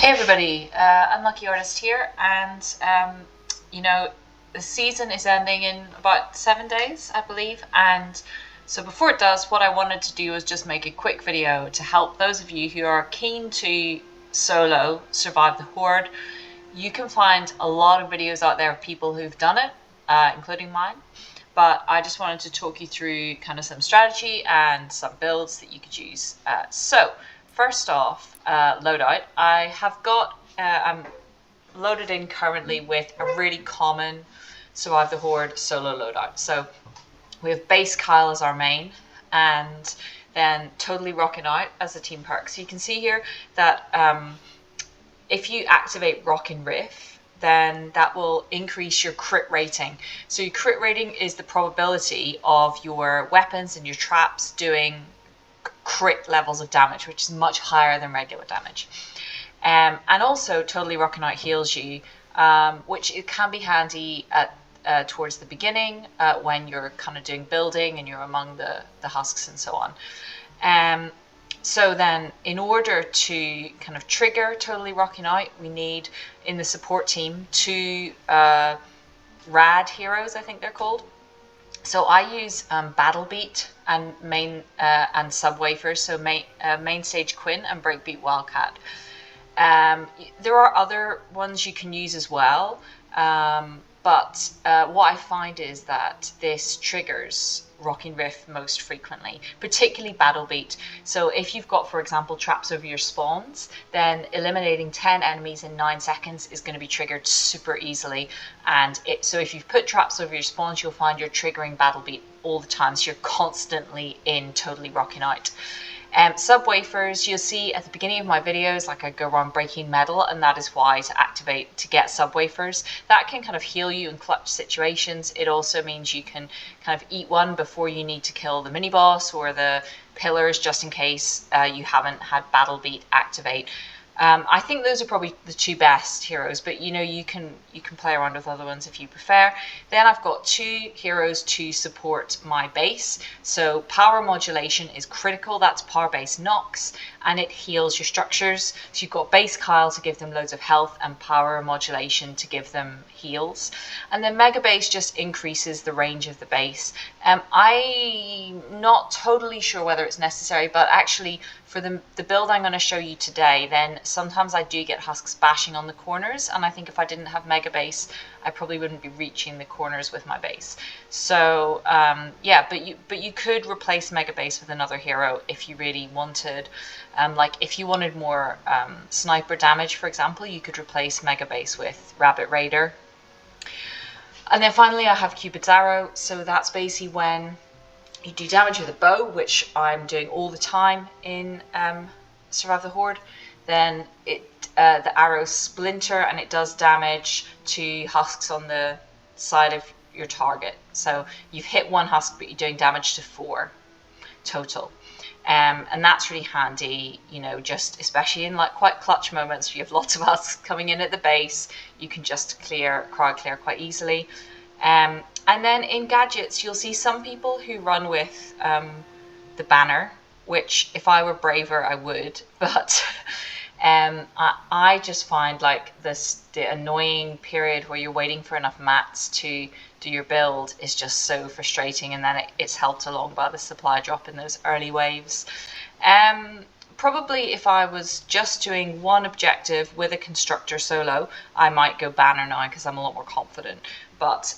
Hey everybody, Unlucky Artist here, and you know, the season is ending in about 7 days, I believe, and so before it does, what I wanted to do was just make a quick video to help those of you who are keen to solo Survive the Horde. You can find a lot of videos out there of people who've done it, including mine, but I just wanted to talk you through kind of some strategy and some builds that you could use. So first off, Loadout. I have got, I'm loaded in currently with a really common Survive the Horde solo loadout. So we have Rys Kyle as our main, and then Totally Rocking Out as a team perk. So you can see here that if you activate Rockin' Riff, then that will increase your crit rating. So your crit rating is the probability of your weapons and your traps doing crit levels of damage, which is much higher than regular damage. And also Totally Rocking Out heals you, which it can be handy at towards the beginning when you're kind of doing building and you're among the husks and so on. So then in order to kind of trigger Totally Rocking Out, we need in the support team two rad heroes, I think they're called. So I use Battle Beat and and sub wafers, so main stage Quinn and Breakbeat Wildcat. There are other ones you can use as well, but what I find is that this triggers Rocking Riff most frequently, particularly Battle Beat. So if you've got, for example, traps over your spawns, then eliminating 10 enemies in 9 seconds is going to be triggered super easily. And so if you've put traps over your spawns, you'll find you're triggering Battle Beat all the time. So you're constantly in Totally Rocking Out. Sub wafers, you'll see at the beginning of my videos, like I go around breaking metal, and that is why to get sub wafers. That can kind of heal you in clutch situations. It also means you can kind of eat one before you need to kill the mini boss or the pillars, just in case you haven't had Battle Beat activate. I think those are probably the two best heroes, but you can play around with other ones if you prefer. Then I've got two heroes to support my base. So power modulation is critical. That's power base knocks, and it heals your structures. So you've got Rys Kyle to give them loads of health and power modulation to give them heals. And then Mega Base just increases the range of the base. I'm not totally sure whether it's necessary, but actually for the build I'm going to show you today, then sometimes I do get husks bashing on the corners, and I think if I didn't have Mega Base, I probably wouldn't be reaching the corners with my base. So yeah, but you could replace Mega Base with another hero if you really wanted. Like if you wanted more sniper damage, for example, you could replace Mega Base with Rabbit Raider. And then finally I have Cupid's Arrow. So that's basically when you do damage with a bow, which I'm doing all the time in Survive the Horde. Then the arrows splinter and it does damage to husks on the side of your target. So you've hit one husk, but you're doing damage to 4 total. And that's really handy, just especially in like quite clutch moments. You have lots of husks coming in at the base. You can just crowd clear quite easily. And then in gadgets, you'll see some people who run with the banner, which if I were braver, I would. But I just find like the annoying period where you're waiting for enough mats to do your build is just so frustrating. And then it's helped along by the supply drop in those early waves. Probably if I was just doing one objective with a constructor solo, I might go banner now because I'm a lot more confident. But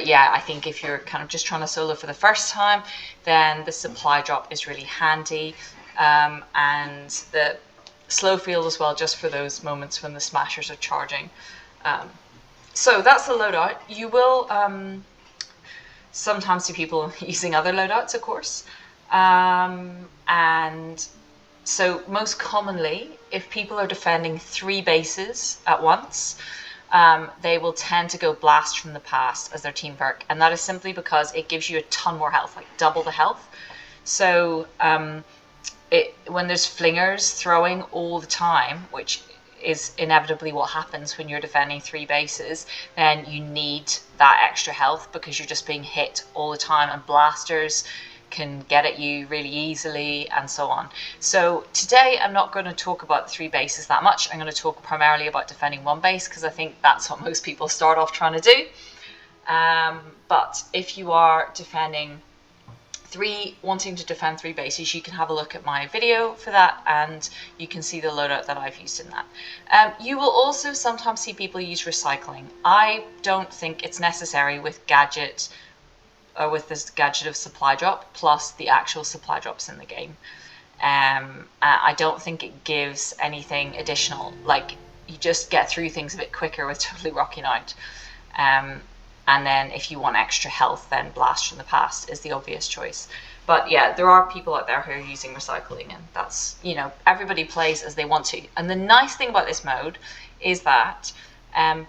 yeah, I think if you're kind of just trying to solo for the first time, then the supply drop is really handy. And the slow field as well, just for those moments when the smashers are charging. So that's the loadout. You will sometimes see people using other loadouts, of course. And so most commonly, if people are defending 3 bases at once, they will tend to go Blast from the Past as their team perk, and that is simply because it gives you a ton more health, like double the health. So when there's flingers throwing all the time, which is inevitably what happens when you're defending 3 bases, then you need that extra health because you're just being hit all the time. And blasters can get at you really easily and so on. So today I'm not going to talk about the 3 bases that much. I'm going to talk primarily about defending 1 base because I think that's what most people start off trying to do. But if you are wanting to defend 3 bases, you can have a look at my video for that, and you can see the loadout that I've used in that. You will also sometimes see people use recycling. I don't think it's necessary with with this gadget of supply drop plus the actual supply drops in the game. I don't think it gives anything additional. Like, you just get through things a bit quicker with totally rocking out. And then if you want extra health, then Blast from the Past is the obvious choice. But yeah, there are people out there who are using recycling, and that's, you know, everybody plays as they want to. And the nice thing about this mode is that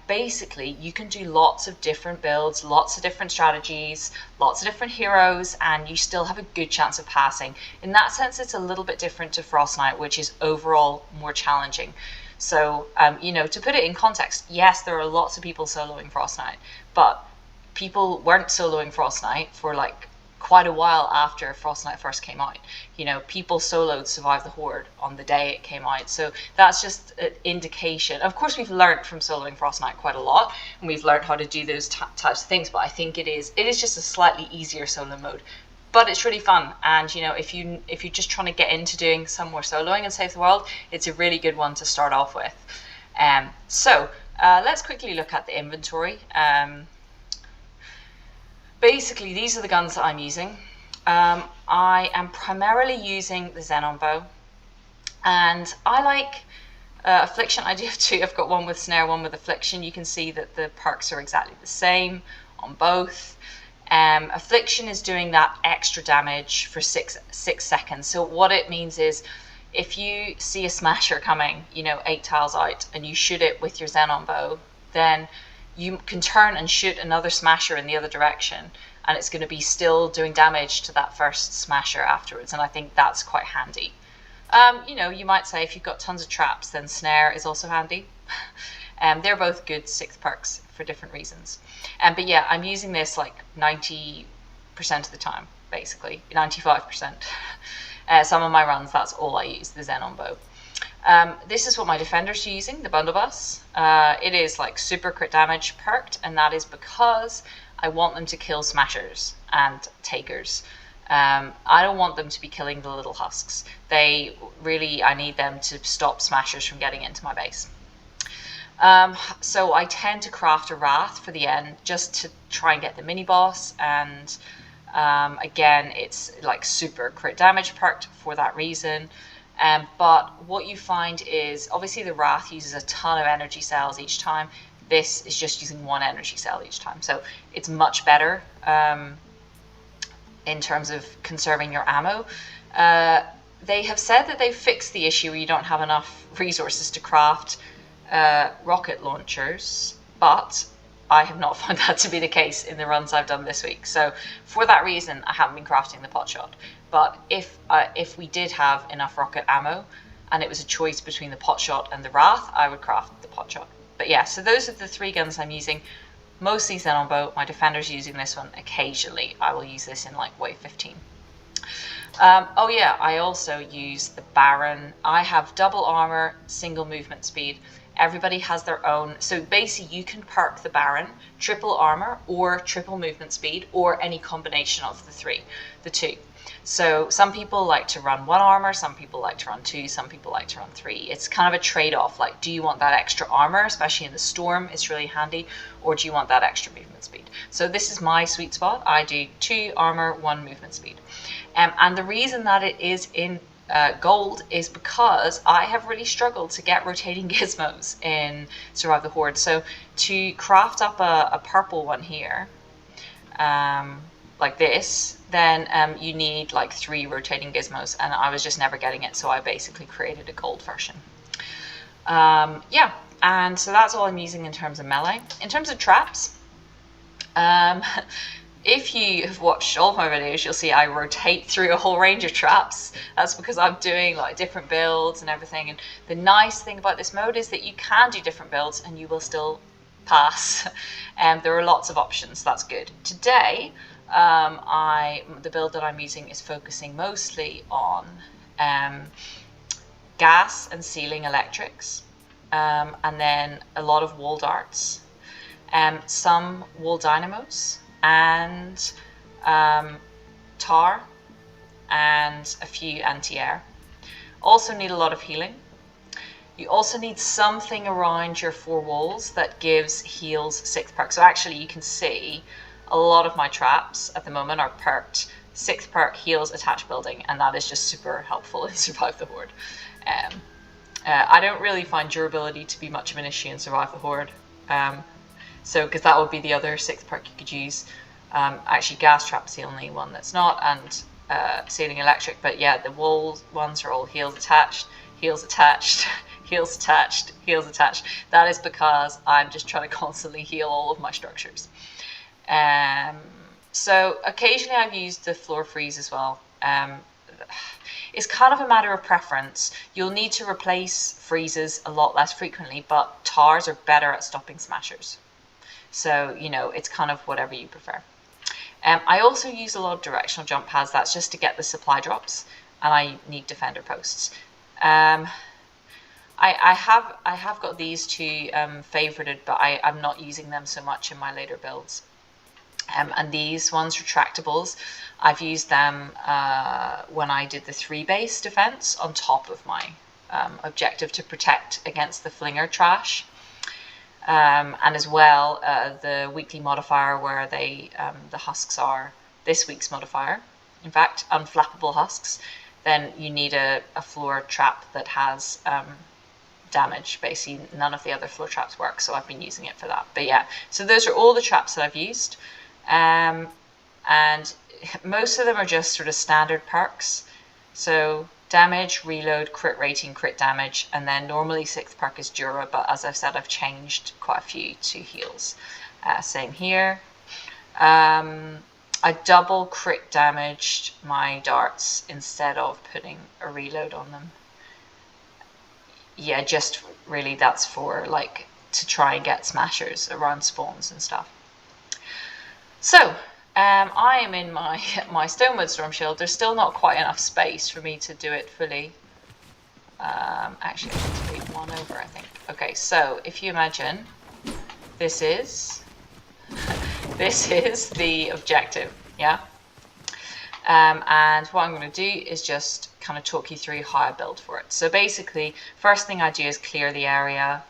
basically you can do lots of different builds, lots of different strategies, lots of different heroes, and you still have a good chance of passing. In that sense, it's a little bit different to Frost Knight, which is overall more challenging. So, you know, to put it in context, yes, there are lots of people soloing Frost Knight, but people weren't soloing Frost Knight for like quite a while after Frost Knight first came out. You know, people soloed Survive the Horde on the day it came out. So that's just an indication. Of course, we've learned from soloing Frost Knight quite a lot, and we've learned how to do those types of things, but I think it is just a slightly easier solo mode. But it's really fun, and you know, if you're just trying to get into doing some more soloing and save the world, it's a really good one to start off with. So let's quickly look at the inventory. Basically, these are the guns that I'm using. I am primarily using the Xenon bow, and I like Affliction. I do have 2. I've got one with Snare, one with Affliction. You can see that the perks are exactly the same on both. Affliction is doing that extra damage for 6 seconds. So what it means is, if you see a smasher coming, you know, 8 tiles out, and you shoot it with your Xenon bow, then you can turn and shoot another smasher in the other direction, and it's going to be still doing damage to that first smasher afterwards, and I think that's quite handy. You know, you might say if you've got tons of traps, then Snare is also handy. They're both good 6th perks for different reasons. But yeah, I'm using this like 90% of the time, basically, 95%. Some of my runs, that's all I use, the Xenon bow. This is what my defenders are using, the bundle bus. It is like super crit damage perked, and that is because I want them to kill smashers and takers. I don't want them to be killing the little husks. I need them to stop smashers from getting into my base. So I tend to craft a Wrath for the end, just to try and get the mini boss, and again, it's like super crit damage perked for that reason. But what you find is, obviously the Wrath uses a ton of energy cells each time. This is just using 1 energy cell each time, so it's much better in terms of conserving your ammo. They have said that they've fixed the issue where you don't have enough resources to craft rocket launchers, but I have not found that to be the case in the runs I've done this week. So for that reason, I haven't been crafting the potshot. But if we did have enough rocket ammo and it was a choice between the potshot and the Wrath, I would craft the potshot. But yeah, so those are the 3 guns I'm using. Mostly Xenon bow. My defender's using this one. Occasionally, I will use this in like wave 15. Oh yeah, I also use the Baron. I have double armor, single movement speed. Everybody has their own. So basically you can perk the Baron, triple armor or triple movement speed, or any combination of the two. So some people like to run 1 armor, some people like to run 2, some people like to run 3. It's kind of a trade-off. Like, do you want that extra armor, especially in the storm, it's really handy, or do you want that extra movement speed? So this is my sweet spot. I do 2 armor, 1 movement speed. And the reason that it is in gold is because I have really struggled to get rotating gizmos in Survive the Horde. So to craft up a purple one here, like this, then you need like 3 rotating gizmos, and I was just never getting it, so I basically created a gold version. Yeah, and so that's all I'm using in terms of melee. In terms of traps, if you have watched all of my videos, you'll see I rotate through a whole range of traps. That's because I'm doing like different builds and everything, and the nice thing about this mode is that you can do different builds and you will still pass. There are lots of options, that's good. Today the build that I'm using is focusing mostly on gas and ceiling electrics, and then a lot of wall darts, some wall dynamos, and tar, and a few anti-air. Also need a lot of healing. You also need something around your 4 walls that gives heals 6 perk. So actually you can see a lot of my traps at the moment are perked 6 perk heals attached building, and that is just super helpful in Survive the Horde. I don't really find durability to be much of an issue in Survive the Horde. So because that would be the other 6 perk you could use. Actually gas trap's the only one that's not, and ceiling electric, but yeah, the wall ones are all heals attached, heals attached, heals attached, heals attached. That is because I'm just trying to constantly heal all of my structures. So occasionally I've used the floor freeze as well. It's kind of a matter of preference. You'll need to replace freezes a lot less frequently, but tars are better at stopping smashers. So, you know, it's kind of whatever you prefer. I also use a lot of directional jump pads. That's just to get the supply drops, and I need defender posts. I have got these two favorited, but I'm not using them so much in my later builds. And these ones, retractables, I've used them when I did the 3 base defense on top of my objective to protect against the flinger trash. And as well, the weekly modifier where they the husks are this week's modifier. In fact, unflappable husks. Then you need a floor trap that has damage. Basically, none of the other floor traps work, so I've been using it for that. But yeah, so those are all the traps that I've used. And most of them are just sort of standard perks. So damage, reload, crit rating, crit damage, and then normally 6th perk is Dura, but as I've said, I've changed quite a few to heals. Same here. I double crit damaged my darts instead of putting a reload on them. Yeah, just really that's for like to try and get smashers around spawns and stuff. So, I am in my Stonewood Storm Shield. There's still not quite enough space for me to do it fully. Actually, I need to leave one over, I think. Okay, so if you imagine, this is the objective, yeah? And what I'm going to do is just kind of talk you through how I build for it. So basically, first thing I do is clear the area.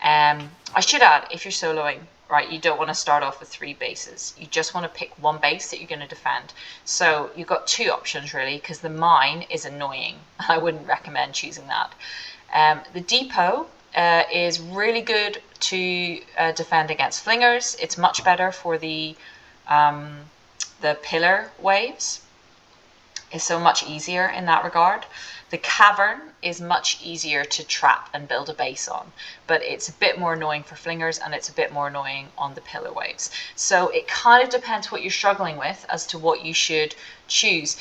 I should add, if you're soloing, right, you don't want to start off with 3 bases. You just want to pick 1 base that you're going to defend. So you've got 2 options really, because the mine is annoying. I wouldn't recommend choosing that. The depot is really good to defend against flingers. It's much better for the pillar waves. It's so much easier in that regard. The cavern is much easier to trap and build a base on, but it's a bit more annoying for flingers and it's a bit more annoying on the pillar waves. So it kind of depends what you're struggling with as to what you should choose.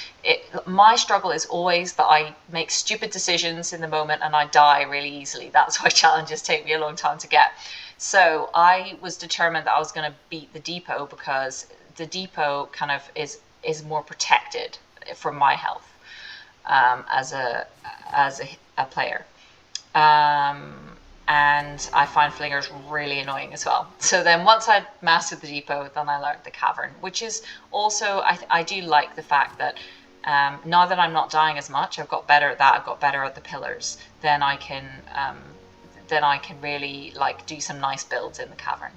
My struggle is always that I make stupid decisions in the moment and I die really easily. That's why challenges take me a long time to get. So I was determined that I was going to beat the depot because the depot kind of is more protected from my health. As a player, and I find flingers really annoying as well. So then once I'd mastered the depot, then I learned the cavern, which is also I do like the fact that now that I'm not dying as much, I've got better at that. I've got better at the pillars. Then I can really like do some nice builds in the cavern.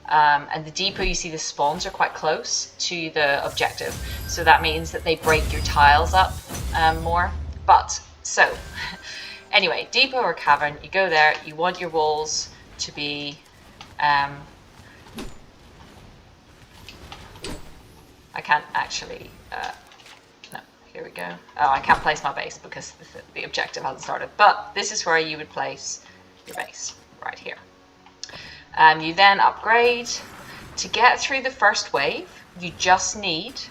And the depot, you see the spawns are quite close to the objective, so that means that they break your tiles up more. But so anyway, depot or cavern, you go there, you want your walls to be I can't actually no, here we go. Oh, I can't place my base because the objective hasn't started, but this is where you would place your base, right here. You then upgrade. To get through the first wave, you just need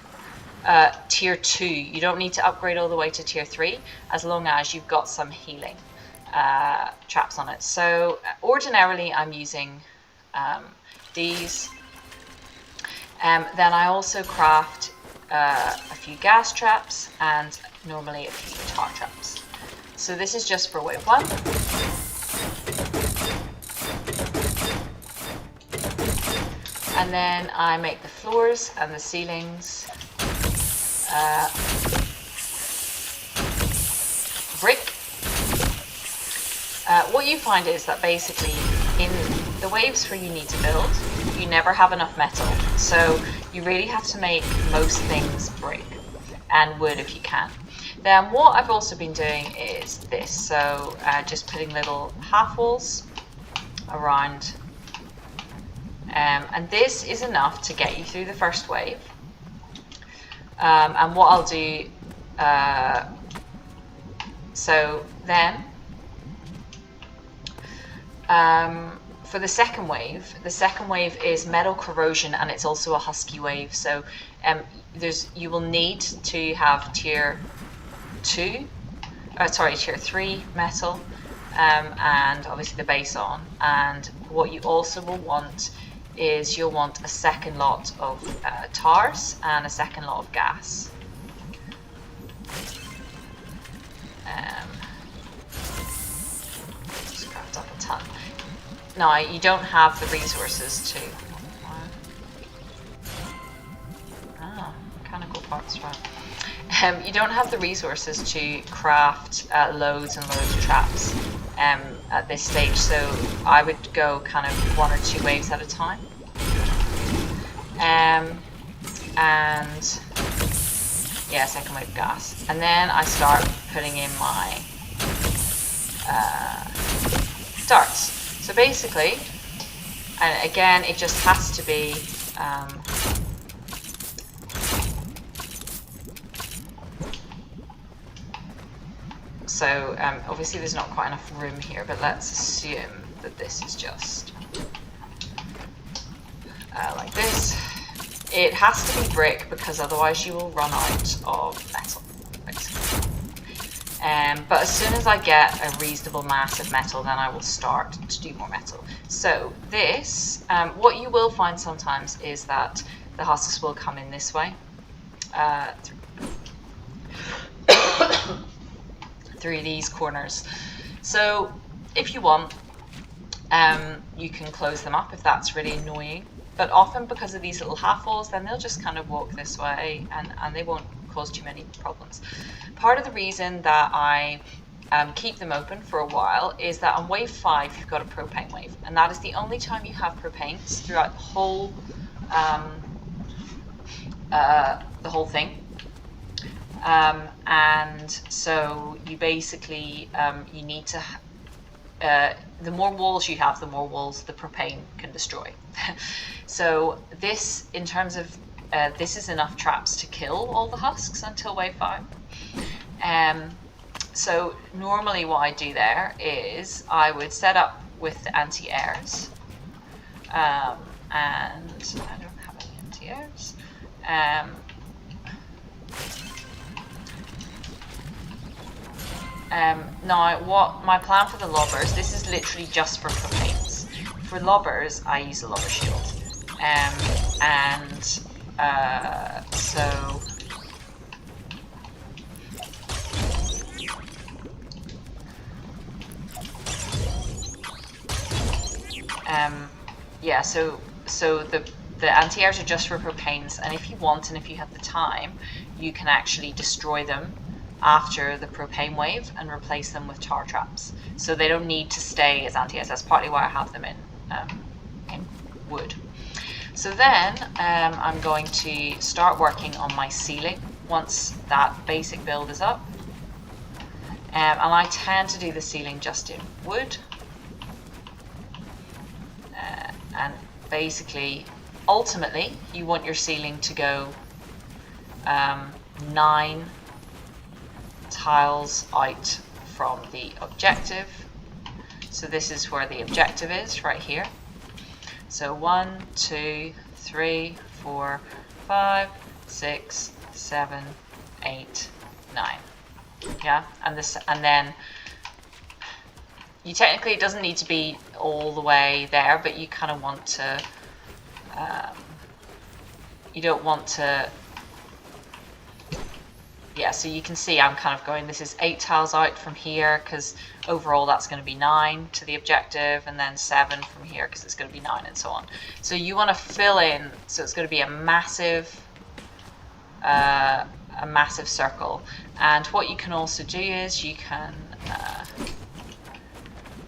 tier 2. You don't need to upgrade all the way to tier 3 as long as you've got some healing traps on it. So ordinarily I'm using these. Then I also craft a few gas traps and normally a few tar traps. So this is just for wave 1. And then I make the floors and the ceilings brick. What you find is that basically in the waves where you need to build, you never have enough metal. So you really have to make most things brick and wood if you can. Then what I've also been doing is this. So just putting little half walls around. And this is enough to get you through the first wave. And what I'll do, so then, for the second wave is metal corrosion, and it's also a husky wave. So you will need to have tier 3 metal, and obviously the base on. And what you also will want is you'll want a second lot of tars and a second lot of gas. Just craft up a ton. Now you don't have the resources to. Mechanical parts, right? You don't have the resources to craft loads and loads of traps at this stage, so I would go kind of 1 or 2 waves at a time. And yeah, second wave gas. And then I start putting in my darts. So basically, and again, it just has to be so obviously there's not quite enough room here, but let's assume that this is just like this. It has to be brick because otherwise you will run out of metal, basically. But as soon as I get a reasonable mass of metal, then I will start to do more metal. So this, what you will find sometimes is that the husks will come in this way, through these corners. So if you want, you can close them up if that's really annoying. But often because of these little half walls, then they'll just kind of walk this way and they won't cause too many problems. Part of the reason that I keep them open for a while is that on wave 5 you've got a propane wave, and that is the only time you have propanes throughout the whole thing. And so you basically you need to the more walls you have, the more walls the propane can destroy. So this, in terms of this is enough traps to kill all the husks until wave 5. So normally what I do there is I would set up with the anti-airs, and I don't have any anti-airs. Now, what my plan for the lobbers, this is literally just for propanes. For lobbers, I use a lobber shield. Yeah, so the anti-airs are just for propanes, and if you want and if you have the time, you can actually destroy them after the propane wave and replace them with tar traps. So they don't need to stay as anti-airs. That's partly why I have them in wood. So then I'm going to start working on my ceiling once that basic build is up. And I tend to do the ceiling just in wood. And basically, ultimately, you want your ceiling to go 9 tiles out from the objective. So this is where the objective is, right here. So 1, 2, 3, 4, 5, 6, 7, 8, 9. Yeah, and then you technically, it doesn't need to be all the way there, but you kind of want to you don't want to. Yeah, so you can see I'm kind of going, this is 8 tiles out from here because overall that's going to be 9 to the objective, and then 7 from here because it's going to be 9, and so on. So you want to fill in, so it's going to be a massive circle. And what you can also do is you can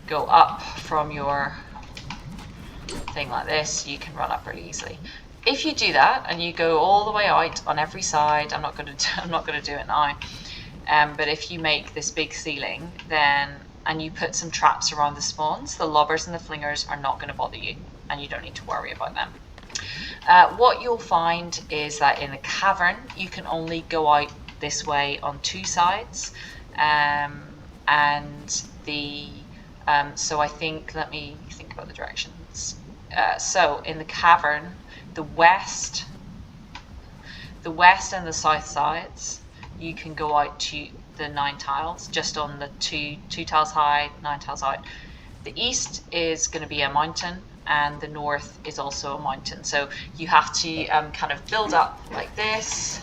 go up from your thing like this. You can run up really easily. If you do that and you go all the way out on every side, I'm not going to do it now. But if you make this big ceiling, then and you put some traps around the spawns, the lobbers and the flingers are not going to bother you, and you don't need to worry about them. What you'll find is that in a cavern, you can only go out this way on 2 sides, and the so I think, let me think about the directions. So in the cavern, the west and the south sides, you can go out to the 9 tiles, just on the 2 tiles high, 9 tiles out. The east is going to be a mountain, and the north is also a mountain. So you have to kind of build up like this,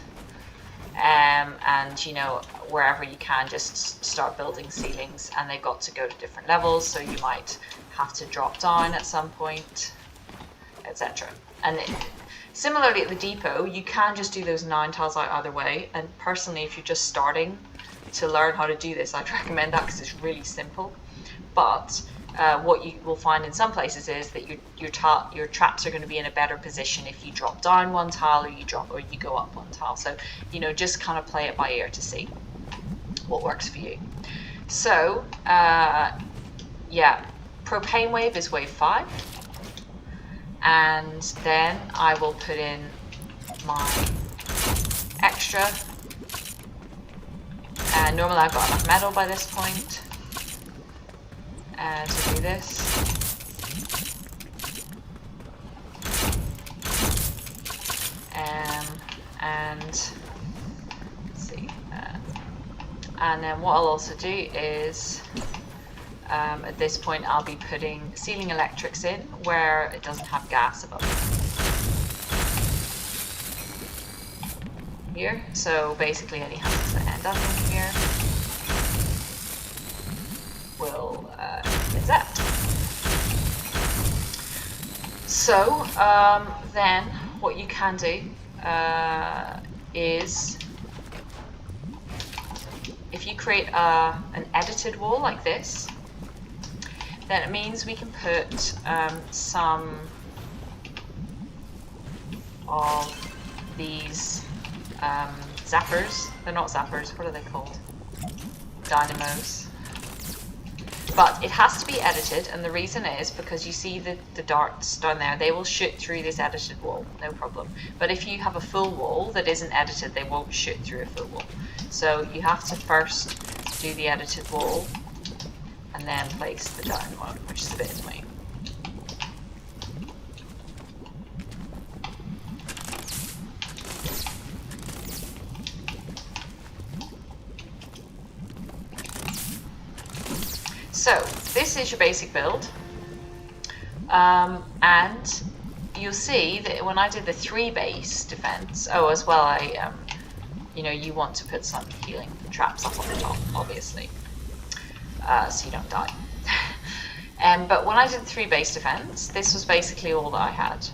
and you know, wherever you can, just start building ceilings, and they've got to go to different levels, so you might have to drop down at some point, etc. And similarly at the depot, you can just do those 9 tiles out either way. And personally, if you're just starting to learn how to do this, I'd recommend that because it's really simple. But what you will find in some places is that your traps are going to be in a better position if you drop down 1 tile, or you go up 1 tile. So, you know, just kind of play it by ear to see what works for you. So yeah, propane wave is wave 5. And then I will put in my extra. And normally I've got enough metal by this point to do this. And let's see. And then what I'll also do is, at this point, I'll be putting ceiling electrics in where it doesn't have gas above it. Here, so basically any houses that end up in here will get zapped. So then what you can do is, if you create an edited wall like this, then it means we can put some of these zappers. They're not zappers, what are they called? Dynamos. But it has to be edited, and the reason is because you see the darts down there, they will shoot through this edited wall, no problem. But if you have a full wall that isn't edited, they won't shoot through a full wall. So you have to first do the edited wall, and then place the down one, which is a bit annoying. So this is your basic build, and you'll see that when I did the 3 base defense, as well, you know, you want to put some healing traps up on the top, obviously, so you don't die. But when I did the 3 base defense, this was basically all that I had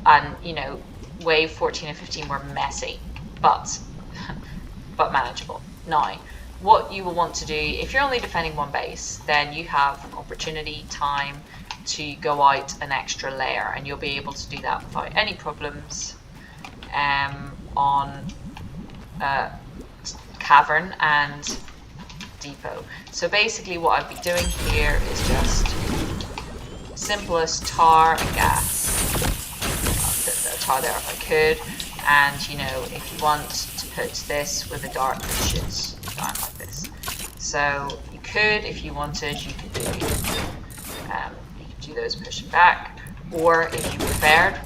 and you know, wave 14 and 15 were messy, but manageable. Now, what you will want to do, if you're only defending 1 base, then you have opportunity, time to go out an extra layer, and you'll be able to do that without any problems on cavern and depot. So basically what I'd be doing here is just simplest tar and gas. I'll put the tar there if I could, and you know, if you want to put this with a dart that shoots down like this. So you could, if you wanted, you could do those pushing back, or if you preferred,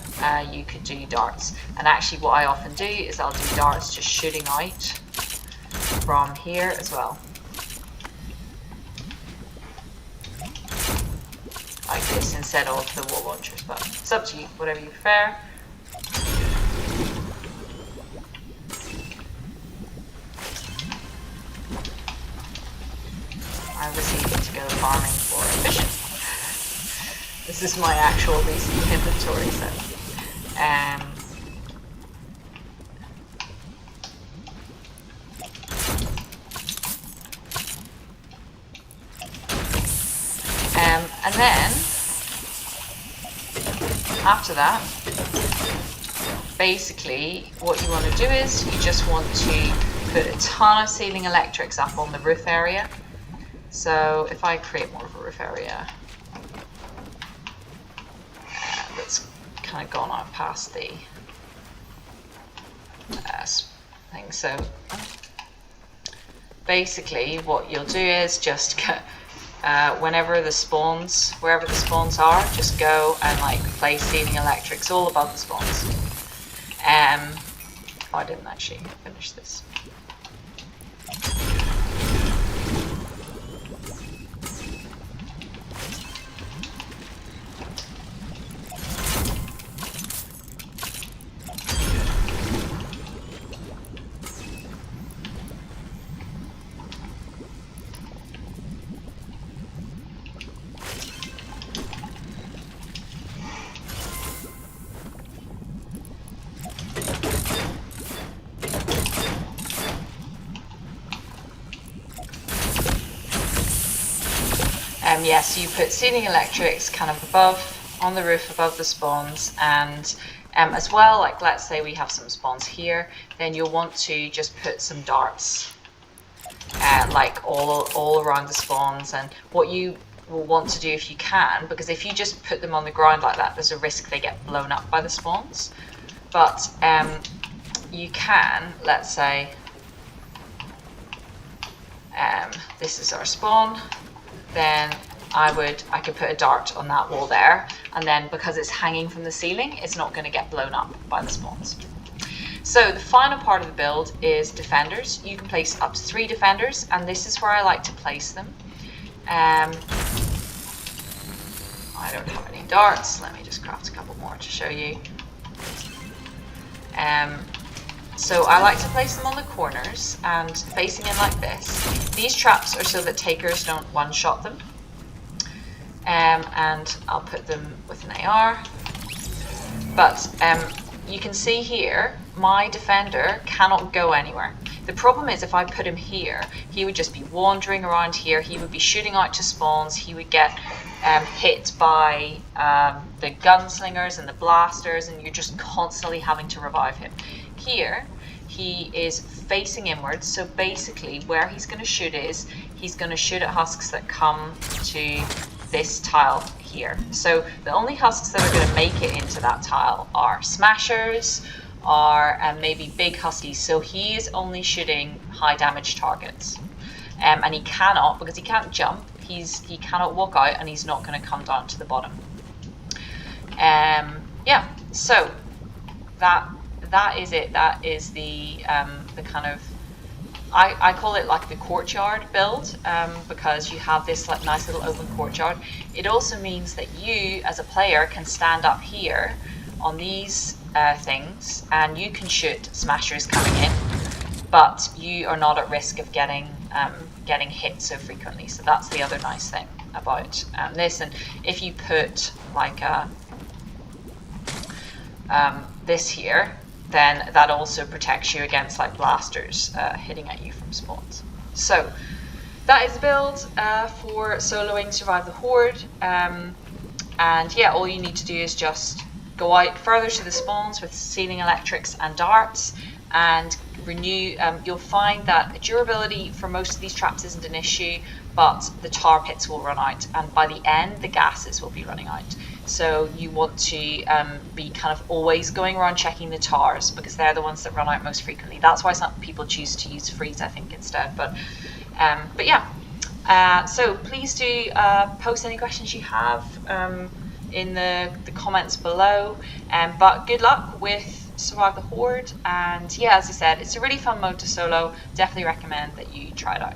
you could do darts. And actually what I often do is I'll do darts just shooting out from here as well, like this, instead of the wall launchers. But it's up to you, whatever you prefer. I obviously need to go farming for efficient. This is my actual recent inventory, so and then after that, basically what you want to do is you just want to put a ton of ceiling electrics up on the roof area. So if I create more of a roof area that's kind of gone out past the thing, so basically what you'll do is just wherever the spawns are, just go and like place ceiling electrics all above the spawns. Oh, I didn't actually finish this. Yes, you put ceiling electrics kind of above, on the roof above the spawns, and as well, like let's say we have some spawns here, then you'll want to just put some darts like all around the spawns. And what you will want to do if you can, because if you just put them on the ground like that, there's a risk they get blown up by the spawns. But you can, let's say, this is our spawn, then I could put a dart on that wall there, and then because it's hanging from the ceiling, it's not going to get blown up by the spawns. So the final part of the build is defenders. You can place up to 3 defenders, and this is where I like to place them. I don't have any darts. Let me just craft a couple more to show you. So I like to place them on the corners and facing in like this. These traps are so that takers don't one-shot them. And I'll put them with an AR. But you can see here, my defender cannot go anywhere. The problem is if I put him here, he would just be wandering around here. He would be shooting out to spawns. He would get hit by the gunslingers and the blasters, and you're just constantly having to revive him. Here, he is facing inwards, so basically where he's going to shoot is, he's going to shoot at husks that come to this tile here. So the only husks that are going to make it into that tile are smashers, or maybe big huskies. So he is only shooting high damage targets. And he cannot, because he can't jump, he cannot walk out, and he's not going to come down to the bottom. Yeah, so that is it. That is the kind of, I call it like the courtyard build, because you have this like nice little open courtyard. It also means that you as a player can stand up here on these things, and you can shoot smashers coming in, but you are not at risk of getting hit so frequently. So that's the other nice thing about this. And if you put like this here, then that also protects you against like blasters hitting at you from spawns. So that is the build for soloing Survive the Horde. And yeah, all you need to do is just go out further to the spawns with ceiling electrics and darts, and renew. You'll find that durability for most of these traps isn't an issue, but the tar pits will run out, and by the end the gases will be running out. So you want to be kind of always going around checking the tars, because they're the ones that run out most frequently. That's why some people choose to use freeze, I think, instead. But yeah, so please do post any questions you have in the comments below. But good luck with Survive the Horde, and yeah, as I said, it's a really fun mode to solo. Definitely recommend that you try it out.